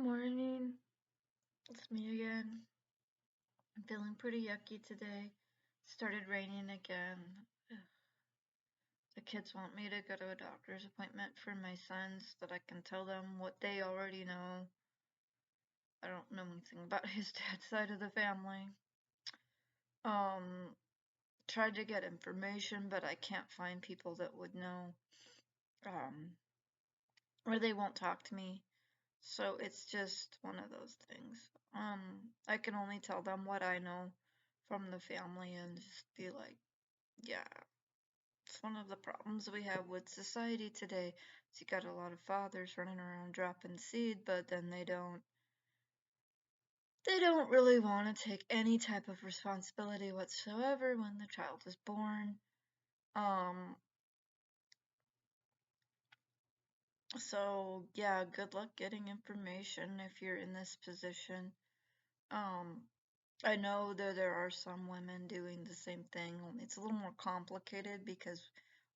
Morning, it's me again. I'm feeling pretty yucky today. Started raining again. Ugh. The kids want me to go to a doctor's appointment for my sons so that I can tell them what they already know. I don't know anything about his dad's side of the family. Um, Tried to get information, but I can't find people that would know. Um, or they won't talk to me. So it's just one of those things. I can only tell them what I know from the family and just be like, yeah, it's one of the problems we have with society today. Is you got a lot of fathers running around dropping seed, but then they don't really want to take any type of responsibility whatsoever when the child is born. Um, so yeah, good luck getting information if you're in this position. Um, I know that there are some women doing the same thing, only it's a little more complicated because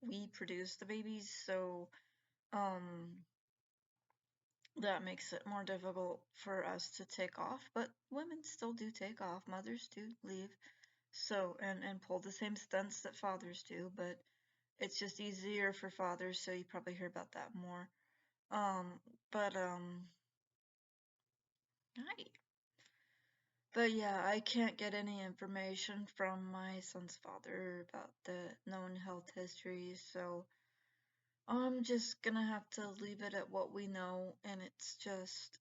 we produce the babies, so um, that makes it more difficult for us to take off. But women still do take off, mothers do leave, so and pull the same stunts that fathers do, but it's just easier for fathers, so you probably hear about that more. But hi. But yeah, I can't get any information from my son's father about the known health history, so I'm just gonna have to leave it at what we know, and it's just,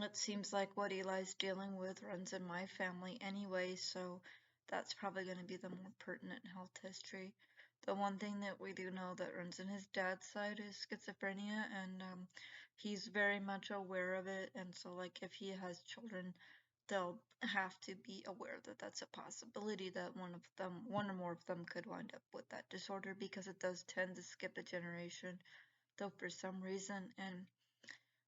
it seems like what Eli's dealing with runs in my family anyway, so that's probably gonna be the more pertinent health history. The one thing that we do know that runs in his dad's side is schizophrenia, and he's very much aware of it, and so like if he has children, they'll have to be aware that that's a possibility that one or more of them could wind up with that disorder because it does tend to skip a generation, though for some reason in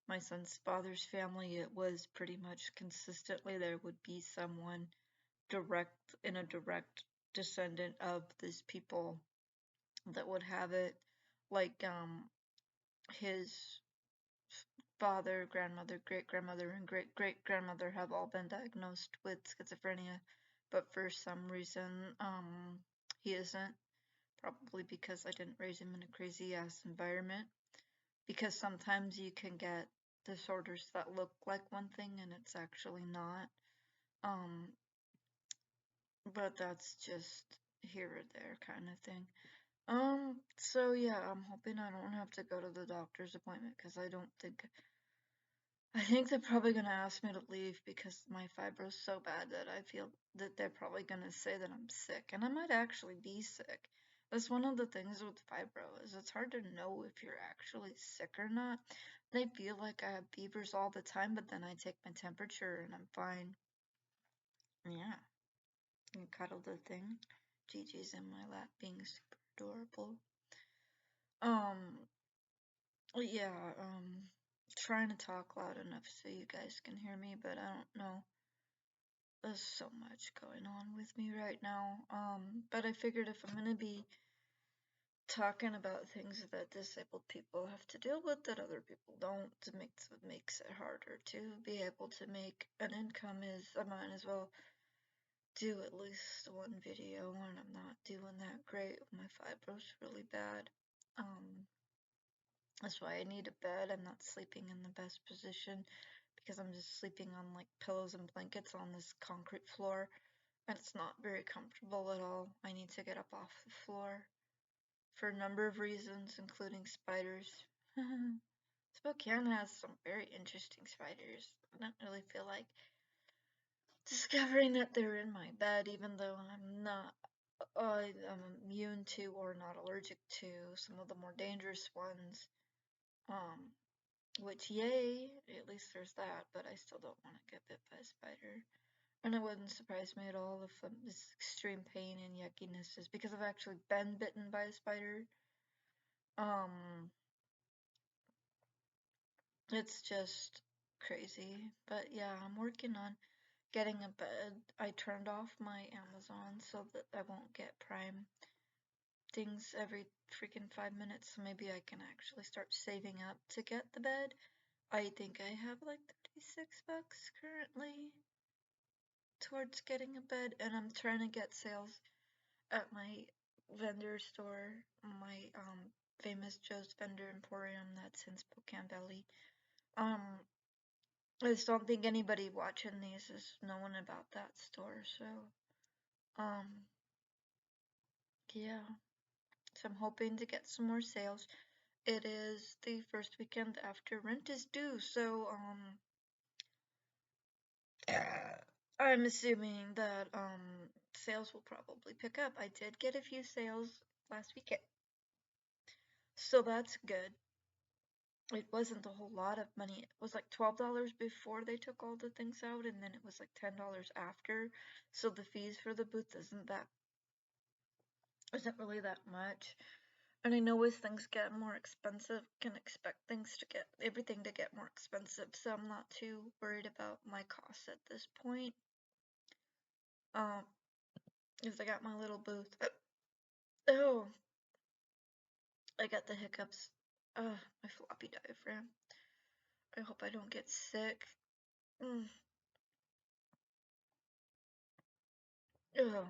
my son's father's family it was pretty much consistently there would be someone a direct descendant of these people that would have it, like his father, grandmother, great grandmother, and great great grandmother have all been diagnosed with schizophrenia, but for some reason, he isn't. Probably because I didn't raise him in a crazy ass environment. Because sometimes you can get disorders that look like one thing and it's actually not. Um, but that's just here or there kind of thing. So yeah, I'm hoping I don't have to go to the doctor's appointment because I think they're probably gonna ask me to leave because my fibro's so bad that I feel that they're probably gonna say that I'm sick, and I might actually be sick. That's one of the things with fibro is it's hard to know if you're actually sick or not. They feel like I have fevers all the time, but then I take my temperature and I'm fine. Yeah, and cuddle the thing. Gigi's in my lap being super adorable. Um, yeah, trying to talk loud enough so you guys can hear me, but I don't know. There's so much going on with me right now. But I figured if I'm gonna be talking about things that disabled people have to deal with that other people don't, it makes it harder to be able to make an income. Is I might as well do at least one video, and I'm not doing that great. My fibro's really bad. Um, that's why I need a bed. I'm not sleeping in the best position because I'm just sleeping on like pillows and blankets on this concrete floor. And it's not very comfortable at all. I need to get up off the floor for a number of reasons, including spiders. Spokane has some very interesting spiders. I don't really feel like discovering that they're in my bed, even though I'm immune to or not allergic to some of the more dangerous ones. Um, which, yay, at least there's that, but I still don't want to get bit by a spider. And it wouldn't surprise me at all if this extreme pain and yuckiness is because I've actually been bitten by a spider. Um, it's just crazy. But yeah, I'm working on getting a bed. I turned off my Amazon so that I won't get Prime things every freaking 5 minutes, so maybe I can actually start saving up to get the bed. I think I have like 36 bucks currently towards getting a bed, and I'm trying to get sales at my vendor store, my famous Joe's Vendor Emporium that's in Spokane Valley. Um, I just don't think anybody watching these is knowing about that store, so um, yeah. So I'm hoping to get some more sales. It is the first weekend after rent is due, so I'm assuming that sales will probably pick up. I did get a few sales last weekend, so that's good. It wasn't a whole lot of money. It was like $12 before they took all the things out, and then it was like $10 after. So the fees for the booth isn't really that much. And I know as things get more expensive, can expect everything to get more expensive. So I'm not too worried about my costs at this point. Um, because I got my little booth. Oh, I got the hiccups. My floppy diaphragm. I hope I don't get sick. Mm. Ugh,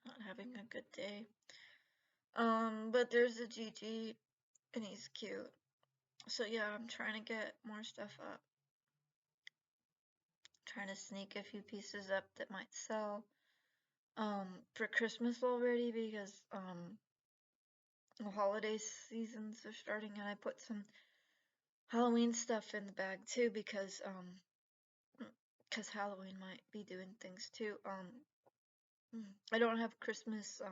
not having a good day. But there's a GG, and he's cute. So yeah, I'm trying to get more stuff up. Trying to sneak a few pieces up that might sell. For Christmas already because the holiday seasons are starting, and I put some Halloween stuff in the bag too because Halloween might be doing things too. I don't have Christmas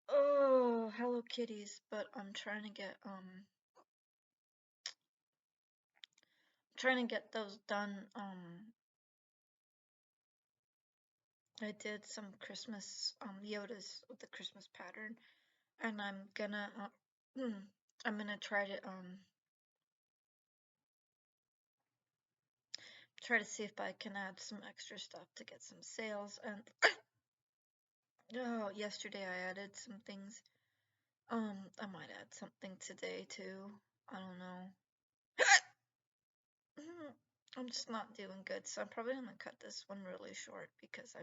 Hello Kitties, but I'm trying to get those done. I did some Christmas Yodas with the Christmas pattern, and I'm gonna try to see if I can add some extra stuff to get some sales. And oh, yesterday I added some things. I might add something today too. I don't know. I'm just not doing good, so I'm probably gonna cut this one really short because I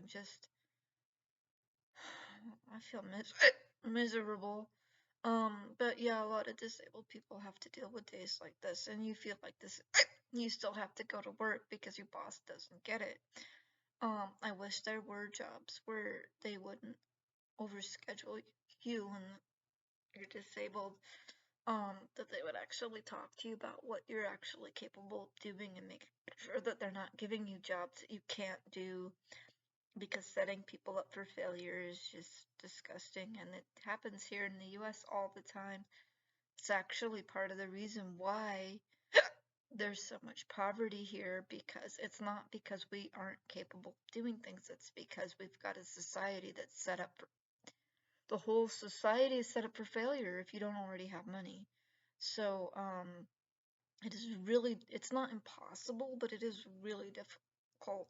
feel miserable. But yeah, a lot of disabled people have to deal with days like this, and you feel like this, you still have to go to work because your boss doesn't get it. I wish there were jobs where they wouldn't overschedule you when you're disabled. That they would actually talk to you about what you're actually capable of doing and make sure that they're not giving you jobs that you can't do, because setting people up for failure is just disgusting, and it happens here in the US all the time. It's actually part of the reason why there's so much poverty here, because it's not because we aren't capable of doing things, it's because we've got a society that's set up for, the whole society is set up for failure if you don't already have money. So it's not impossible, but it is really difficult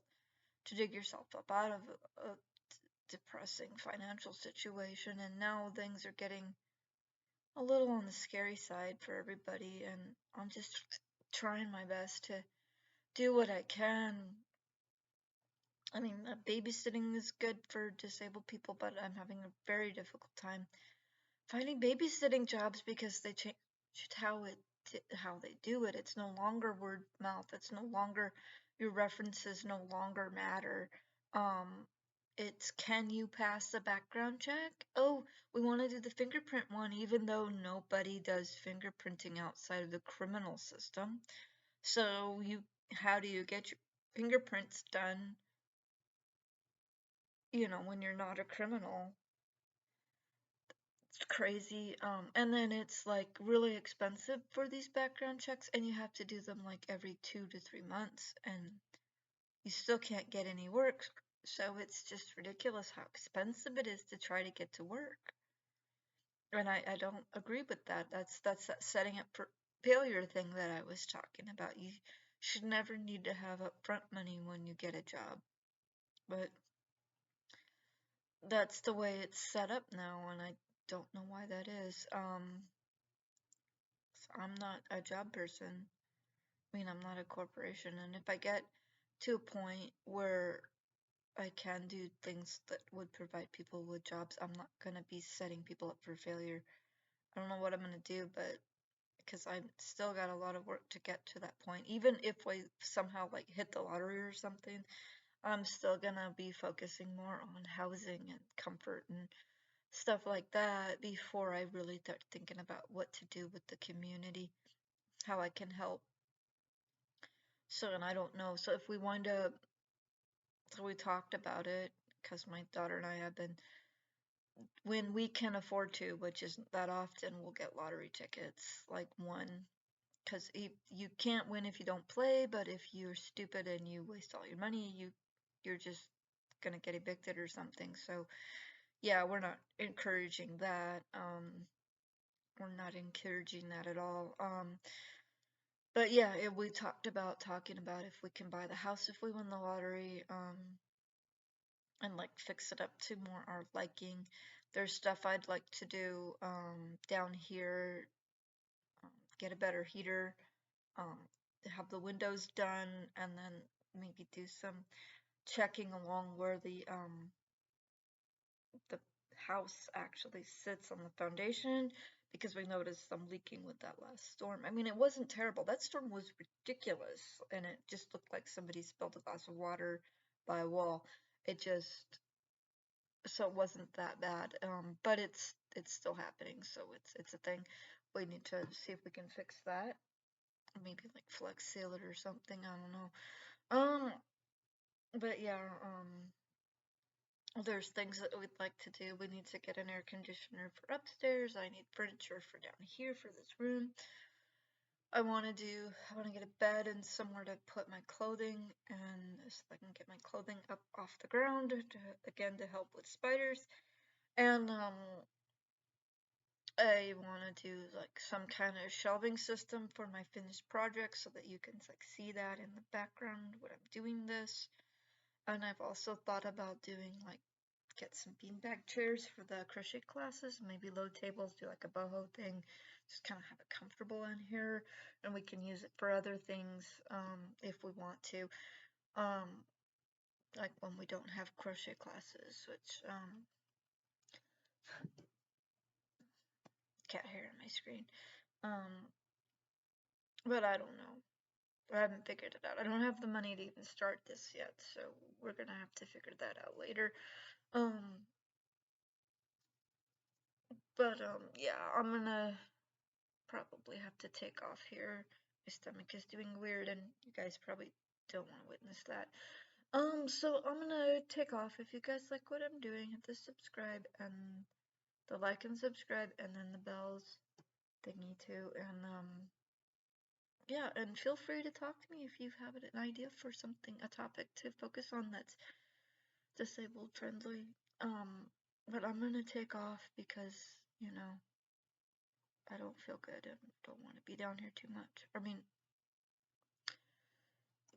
to dig yourself up out of a depressing financial situation, and now things are getting a little on the scary side for everybody, and I'm just trying my best to do what I can. I mean, babysitting is good for disabled people, but I'm having a very difficult time finding babysitting jobs because they changed how they do it. It's no longer word of mouth. It's no longer, your references no longer matter. Um, it's, can you pass the background check? Oh, we want to do the fingerprint one, even though nobody does fingerprinting outside of the criminal system. So how do you get your fingerprints done? When you're not a criminal. It's crazy. And then it's like really expensive for these background checks, and you have to do them like every 2 to 3 months, and you still can't get any work. So it's just ridiculous how expensive it is to try to get to work. And I don't agree with that. That's that setting up for failure thing that I was talking about. You should never need to have upfront money when you get a job. But that's the way it's set up now, and I don't know why that is. I'm not a job person. I mean, I'm not a corporation, and if I get to a point where I can do things that would provide people with jobs, I'm not gonna be setting people up for failure. I don't know what I'm gonna do, but because I've still got a lot of work to get to that point. Even if we somehow like hit the lottery or something, I'm still gonna be focusing more on housing and comfort and stuff like that before I really start thinking about what to do with the community, how I can help. So, and I don't know. So if we wind up, so we talked about it because my daughter and I have been, when we can afford to, which isn't that often, we'll get lottery tickets, like one, because you can't win if you don't play, but if you're stupid and you waste all your money, you're just gonna get evicted or something. So yeah, we're not encouraging that. We're not encouraging that at all. But yeah, we talked about talking about if we can buy the house if we win the lottery, and like fix it up to more our liking. There's stuff I'd like to do down here, get a better heater, um, have the windows done, and then maybe do some checking along where the house actually sits on the foundation because we noticed some leaking with that last storm. I mean, it wasn't terrible. That storm was ridiculous, and it just looked like somebody spilled a glass of water by a wall. It just, so it wasn't that bad. But it's still happening, so it's a thing. We need to see if we can fix that. Maybe like flex seal it or something. I don't know. But yeah, there's things that we'd like to do. We need to get an air conditioner for upstairs. I need furniture for down here for this room. I want to get a bed and somewhere to put my clothing, and so I can get my clothing up off the ground again to help with spiders. And I want to do like some kind of shelving system for my finished project so that you can like see that in the background when I'm doing this. And I've also thought about doing like get some beanbag chairs for the crochet classes, maybe low tables, do like a boho thing, just kind of have it comfortable in here, and we can use it for other things if we want to, um, like when we don't have crochet classes, which cat hair on my screen. Um, but I don't know. I haven't figured it out. I don't have the money to even start this yet, so we're gonna have to figure that out later. Um, but yeah, I'm gonna probably have to take off here. My stomach is doing weird, and you guys probably don't want to witness that. So I'm gonna take off. If you guys like what I'm doing, hit the subscribe and the like and subscribe, and then the bells thingy too. And yeah, and feel free to talk to me if you have an idea for something, a topic to focus on that's disabled friendly. But I'm gonna take off because, you know, I don't feel good and don't want to be down here too much. I mean,